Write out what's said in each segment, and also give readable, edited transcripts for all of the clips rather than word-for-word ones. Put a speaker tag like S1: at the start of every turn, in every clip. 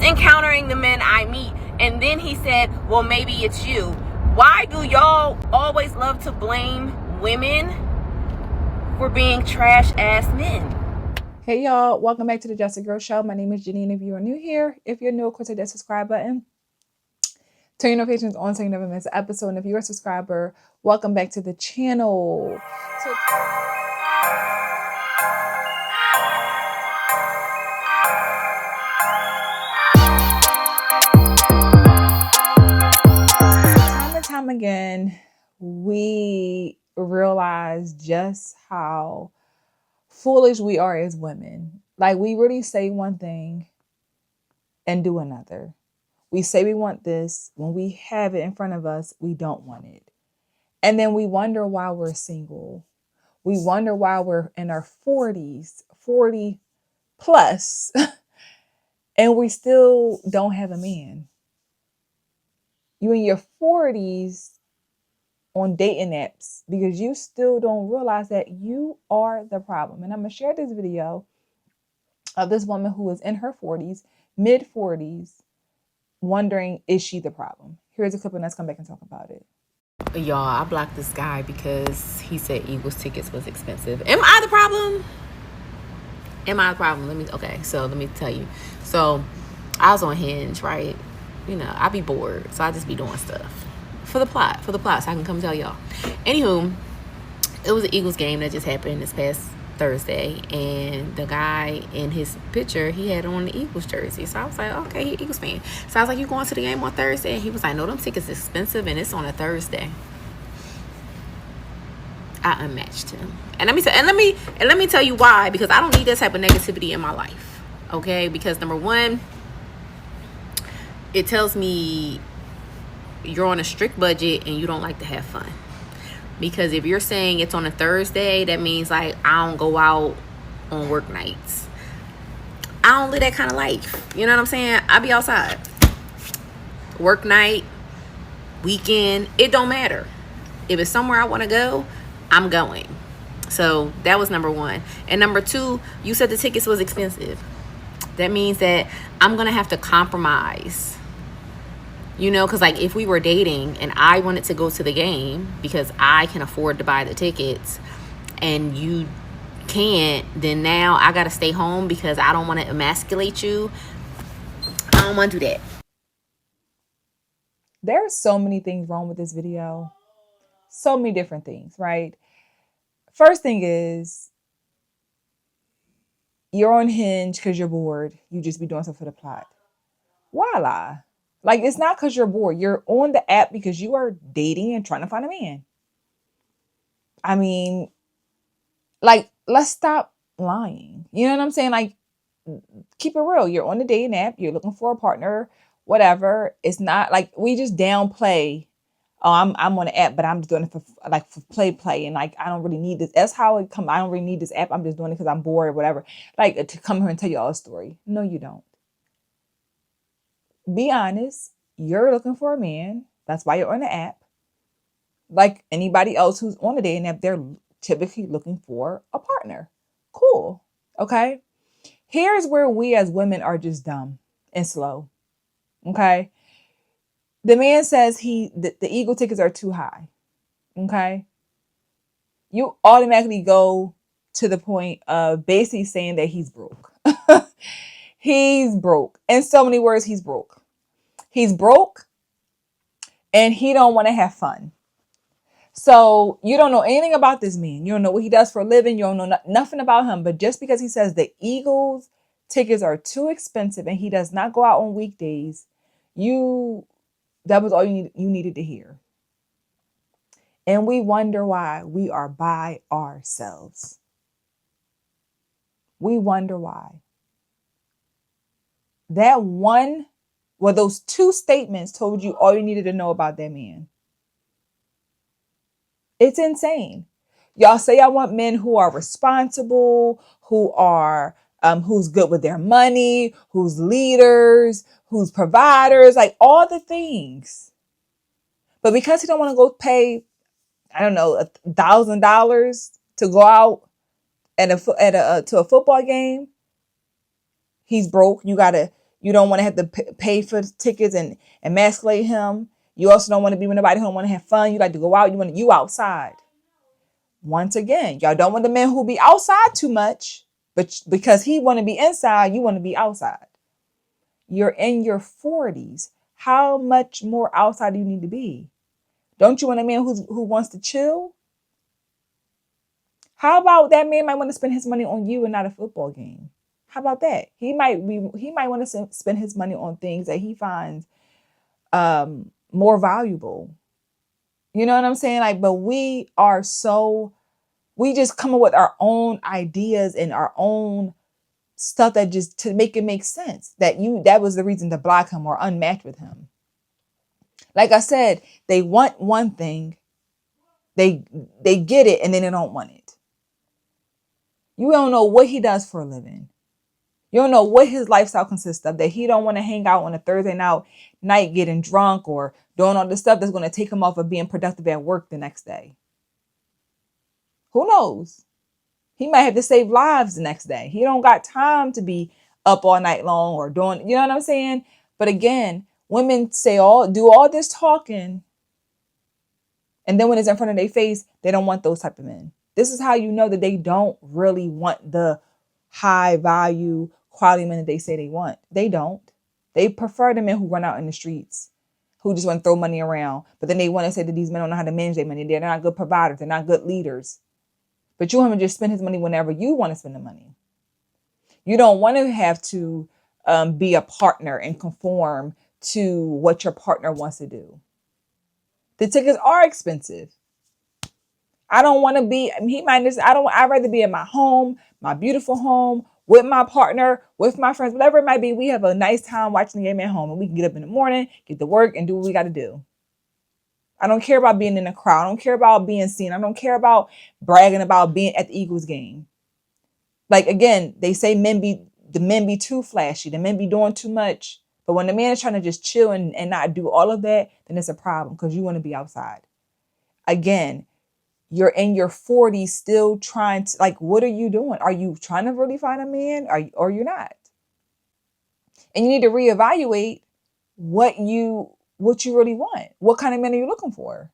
S1: just encountering the men I meet. And then he said, well, maybe it's you. Why do y'all always love to blame women for being trash ass men?
S2: Hey y'all, welcome back to the Just a Girl Show. My name is Janine. If you are new here, if you're new, of course, hit that subscribe button. Turn your notifications on so you never miss an episode. And if you're a subscriber, welcome back to the channel. Time and time again, we realize just how foolish we are as women. Like, we really say one thing and do another. We say we want this. When we have it in front of us, we don't want it. And then we wonder why we're single. We wonder why we're in our 40s, 40 plus, and we still don't have a man. You in your 40s on dating apps because you still don't realize that you are the problem. And I'm going to share this video of this woman who is in her 40s, mid 40s, wondering, is she the problem? Here's a clip and let's come back and talk about it.
S1: Y'all, I blocked this guy because he said Eagles tickets was expensive. Am I the problem? Let me tell you. So I was on Hinge, right? You know, I be bored, so I just be doing stuff for the plot, so I can come tell y'all. Anywho, it was an Eagles game that just happened this past Thursday, and the guy in his picture, he had on the Eagles jersey. So I was like, okay, he Eagles fan. So I was like, you going to the game on Thursday? And he was like, no, them tickets expensive and it's on a Thursday. I unmatched him. And let me tell you why, because I don't need this type of negativity in my life. Okay? Because number one, it tells me you're on a strict budget and you don't like to have fun. Because if you're saying it's on a Thursday, that means like I don't go out on work nights. I don't live that kind of life. You know what I'm saying? I be outside. Work night, weekend, it don't matter. If it's somewhere I want to go, I'm going. So that was number one. And number two, you said the tickets was expensive. That means that I'm going to have to compromise. You know, because like if we were dating and I wanted to go to the game because I can afford to buy the tickets and you can't, then now I got to stay home because I don't want to emasculate you. I don't want to do that.
S2: There are so many things wrong with this video. So many different things, right? First thing is, you're on Hinge because you're bored. You just be doing stuff for the plot. Why lie? Like, it's not because you're bored. You're on the app because you are dating and trying to find a man. I mean, like, let's stop lying. You know what I'm saying? Like, keep it real. You're on the dating app. You're looking for a partner, whatever. It's not like we just downplay. Oh, I'm on the app, but I'm just doing it for play. And like, I don't really need this. That's how it come. I don't really need this app. I'm just doing it because I'm bored or whatever. Like, to come here and tell you all a story. No, you don't. Be honest. You're looking for a man. That's why you're on the app. Like anybody else who's on the dating app, they're typically looking for a partner. Cool. Okay. Here's where we as women are just dumb and slow. Okay. The man says the Eagle tickets are too high. Okay. You automatically go to the point of basically saying that he's broke. He's broke. In so many words, he's broke. He's broke and he don't want to have fun. So you don't know anything about this man. You don't know what he does for a living. You don't know nothing about him. But just because he says the Eagles tickets are too expensive and he does not go out on weekdays, that was all you needed to hear. And we wonder why we are by ourselves. We wonder why. Those two statements told you all you needed to know about that man. It's insane. Y'all say I want men who are responsible, who's good with their money, who's leaders, who's providers, like all the things. But because he don't want to go pay, I don't know, $1,000 to go out to a football game, he's broke. You gotta You don't want to have to pay for tickets and emasculate him. You also don't want to be with nobody who don't want to have fun. You like to go out. You outside. Once again, y'all don't want the man who be outside too much, but because he want to be inside, you want to be outside. You're in your 40s. How much more outside do you need to be? Don't you want a man who wants to chill? How about that man might want to spend his money on you and not a football game? How about that? He might want to spend his money on things that he finds more valuable. You know what I'm saying? Like, but we just come up with our own ideas and our own stuff that just to make it make sense that was the reason to block him or unmatch with him. Like I said, they want one thing, they get it, and then they don't want it. You don't know what he does for a living. You don't know what his lifestyle consists of, that he don't want to hang out on a Thursday night getting drunk or doing all the stuff that's going to take him off of being productive at work the next day. Who knows? He might have to save lives the next day. He don't got time to be up all night long or doing, you know what I'm saying? But again, women do all this talking, and then when it's in front of their face, they don't want those type of men. This is how you know that they don't really want the high value quality men that they say they want. They don't. They prefer the men who run out in the streets, who just want to throw money around. But then they want to say that these men don't know how to manage their money. They're not good providers. They're not good leaders. But you want him to just spend his money whenever you want to spend the money. You don't want to have to be a partner and conform to what your partner wants to do. The tickets are expensive. I don't want to be, I'd rather be in my home, my beautiful home, with my partner, with my friends, whatever it might be. We have a nice time watching the game at home, and we can get up in the morning, get to work, and do what we got to do. I don't care about being in the crowd. I don't care about being seen. I don't care about bragging about being at the Eagles game. Like, again, they say the men be too flashy. The men be doing too much. But when the man is trying to just chill and not do all of that, then it's a problem because you want to be outside. Again, you're in your 40s still trying to, like, what are you doing? Are you trying to really find a man or you're not? And you need to reevaluate what you really want. What kind of men are you looking for?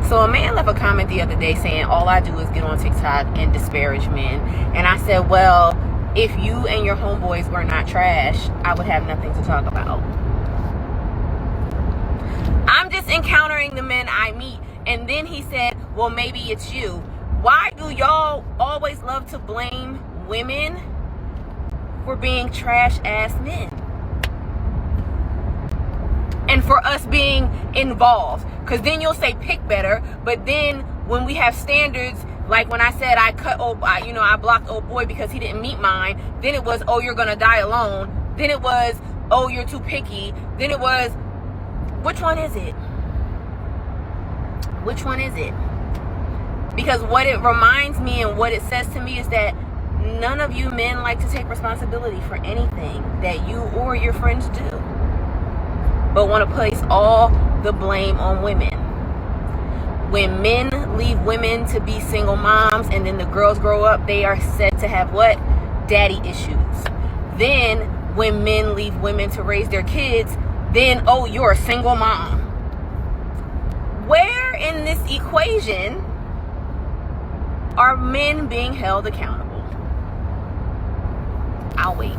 S1: So a man left a comment the other day saying, all I do is get on TikTok and disparage men. And I said, well, if you and your homeboys were not trash, I would have nothing to talk about. I'm just encountering the men I meet. And then he said, well, maybe it's you. Why do y'all always love to blame women for being trash ass men? And for us being involved. Because then you'll say pick better. But then when we have standards, like when I said I blocked old boy because he didn't meet mine. Then it was, oh, you're going to die alone. Then it was, oh, you're too picky. Then it was, which one is it? Which one is it? Because what it reminds me and what it says to me is that none of you men like to take responsibility for anything that you or your friends do, but want to place all the blame on women. When men leave women to be single moms and then the girls grow up, they are said to have what? Daddy issues. Then when men leave women to raise their kids, then, oh, you're a single mom. Where in this equation are men being held accountable? I'll wait.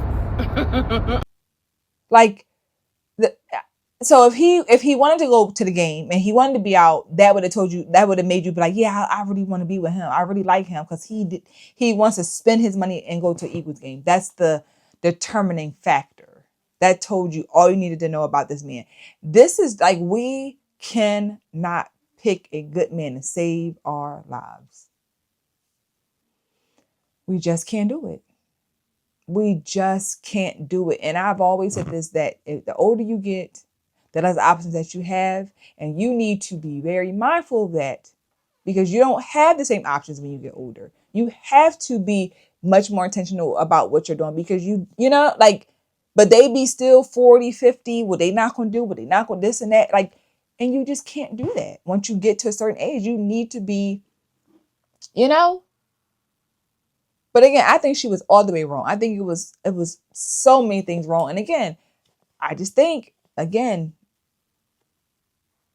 S2: So if he wanted to go to the game and he wanted to be out, that would have made you be like, yeah, I really want to be with him. I really like him because he wants to spend his money and go to an Eagles game. That's the determining factor. That told you all you needed to know about this man. This is like, we cannot pick a good man to save our lives. We just can't do it. We just can't do it. And I've always said this, that if the older you get, the less options that you have. And you need to be very mindful of that because you don't have the same options when you get older. You have to be much more intentional about what you're doing because but they be still 40, 50. What they not going to do? What they not going to this and that? And you just can't do that. Once you get to a certain age, you need to be, But again, I think she was all the way wrong. I think it was so many things wrong. And again, I just think, again,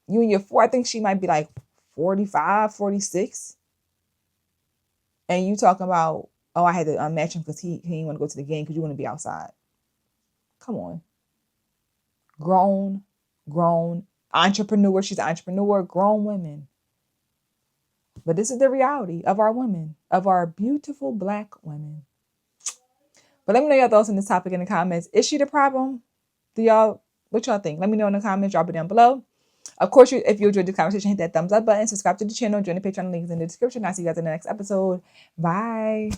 S2: you and your four, I think she might be like 45, 46. And you talking about, oh, I had to unmatch him because he didn't want to go to the game because you want to be outside. Come on. Grown entrepreneur. She's an entrepreneur, grown women. But this is the reality of our women, of our beautiful Black women. But let me know your thoughts on this topic in the comments. Is she the problem? What y'all think? Let me know in the comments. Drop it down below. Of course, if you enjoyed the conversation, hit that thumbs up button. Subscribe to the channel. Join the Patreon links in the description. I'll see you guys in the next episode. Bye.